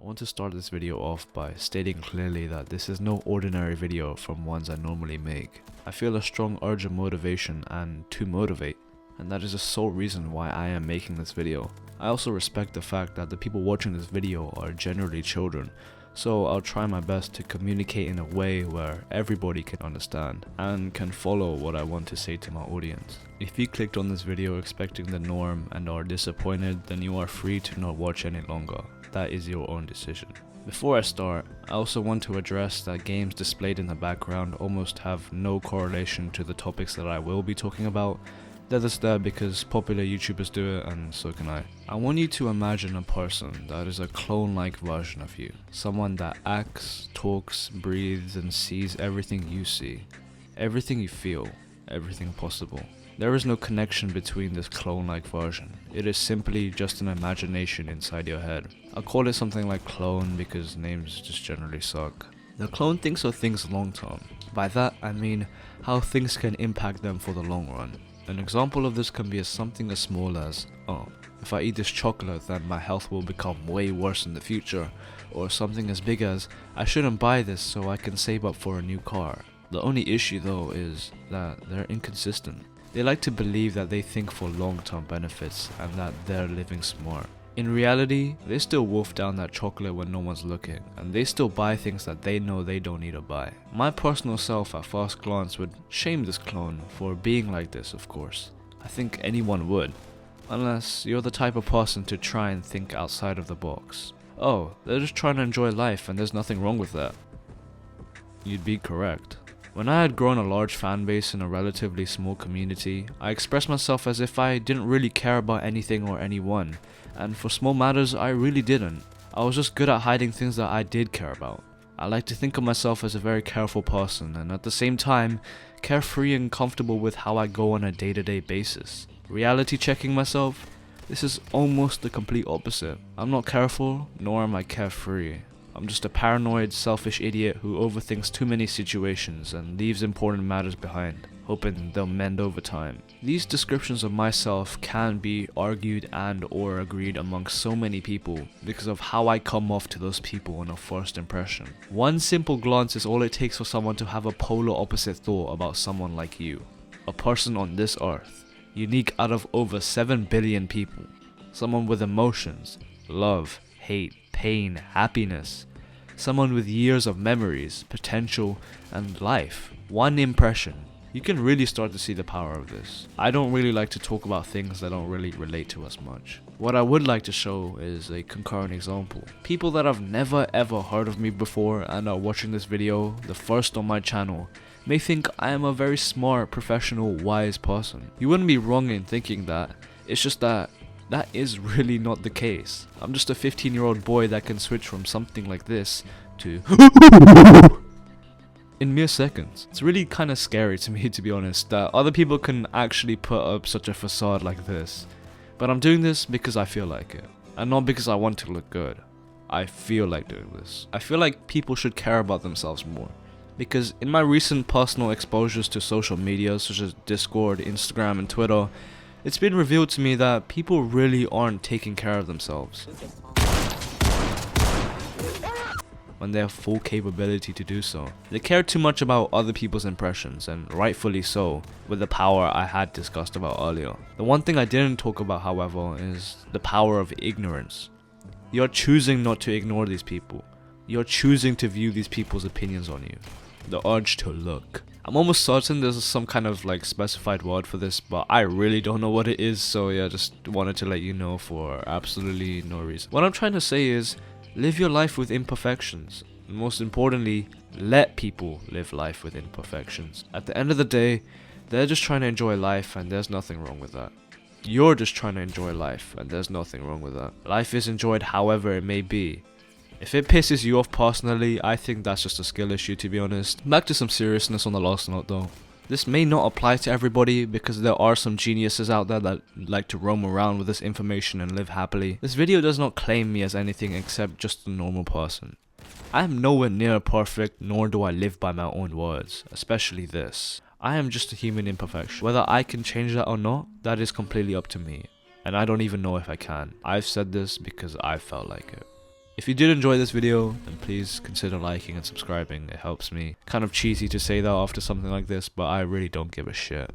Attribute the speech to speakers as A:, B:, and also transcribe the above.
A: I want to start this video off by stating clearly that this is no ordinary video from ones I normally make. I feel a strong urge of motivation and to motivate, and that is the sole reason why I am making this video. I also respect the fact that the people watching this video are generally children, so I'll try my best to communicate in a way where everybody can understand and can follow what I want to say to my audience. If you clicked on this video expecting the norm and are disappointed, then you are free to not watch any longer. That is your own decision. Before I start, I also want to address that games displayed in the background almost have no correlation to the topics that I will be talking about. They're just there because popular YouTubers do it, and so can I. I want you to imagine a person that is a clone-like version of you. Someone that acts, talks, breathes, and sees everything you see. Everything you feel. Everything possible. There is no connection between this clone-like version. It is simply just an imagination inside your head. I'll call it something like clone because names just generally suck. The clone thinks of things long term. By that I mean how things can impact them for the long run. An example of this can be something as small as, oh, if I eat this chocolate then my health will become way worse in the future, or something as big as, I shouldn't buy this so I can save up for a new car. The only issue though is that they're inconsistent. They like to believe that they think for long-term benefits and that they're living smart. In reality, they still wolf down that chocolate when no one's looking, and they still buy things that they know they don't need to buy. My personal self at first glance would shame this clone for being like this, of course. I think anyone would, unless you're the type of person to try and think outside of the box. Oh, they're just trying to enjoy life and there's nothing wrong with that. You'd be correct. When I had grown a large fan base in a relatively small community, I expressed myself as if I didn't really care about anything or anyone, and for small matters I really didn't. I was just good at hiding things that I did care about. I like to think of myself as a very careful person, and at the same time, carefree and comfortable with how I go on a day-to-day basis. Reality checking myself? This is almost the complete opposite. I'm not careful, nor am I carefree. I'm just a paranoid, selfish idiot who overthinks too many situations and leaves important matters behind, hoping they'll mend over time. These descriptions of myself can be argued and or agreed amongst so many people because of how I come off to those people on a first impression. One simple glance is all it takes for someone to have a polar opposite thought about someone like you. A person on this earth, unique out of over 7 billion people. Someone with emotions, love, hate, pain, happiness. Someone with years of memories, potential, and life. One impression. You can really start to see the power of this. I don't really like to talk about things that don't really relate to us much. What I would like to show is a concurrent example. People that have never ever heard of me before and are watching this video, the first on my channel, may think I am a very smart, professional, wise person. You wouldn't be wrong in thinking that. It's just that is really not the case. I'm just a 15-year-old boy that can switch from something like this to in mere seconds. It's really kind of scary to me, to be honest, that other people can actually put up such a facade like this. But I'm doing this because I feel like it, and not because I want to look good. I feel like doing this. I feel like people should care about themselves more. Because in my recent personal exposures to social media such as Discord, Instagram, and Twitter, it's been revealed to me that people really aren't taking care of themselves when they have full capability to do so. They care too much about other people's impressions, and rightfully so, with the power I had discussed about earlier. The one thing I didn't talk about, however, is the power of ignorance. You're choosing not to ignore these people. You're choosing to view these people's opinions on you. The urge to look. I'm almost certain there's some kind of like specified word for this, but I really don't know what it is, so yeah, just wanted to let you know for absolutely no reason. What I'm trying to say is, live your life with imperfections. And most importantly, let people live life with imperfections. At the end of the day, they're just trying to enjoy life and there's nothing wrong with that. You're just trying to enjoy life and there's nothing wrong with that. Life is enjoyed however it may be. If it pisses you off personally, I think that's just a skill issue, to be honest. Back to some seriousness on the last note though. This may not apply to everybody because there are some geniuses out there that like to roam around with this information and live happily. This video does not claim me as anything except just a normal person. I am nowhere near perfect, nor do I live by my own words, especially this. I am just a human imperfection. Whether I can change that or not, that is completely up to me. And I don't even know if I can. I've said this because I felt like it. If you did enjoy this video, then please consider liking and subscribing. It helps me. Kind of cheesy to say that after something like this, but I really don't give a shit.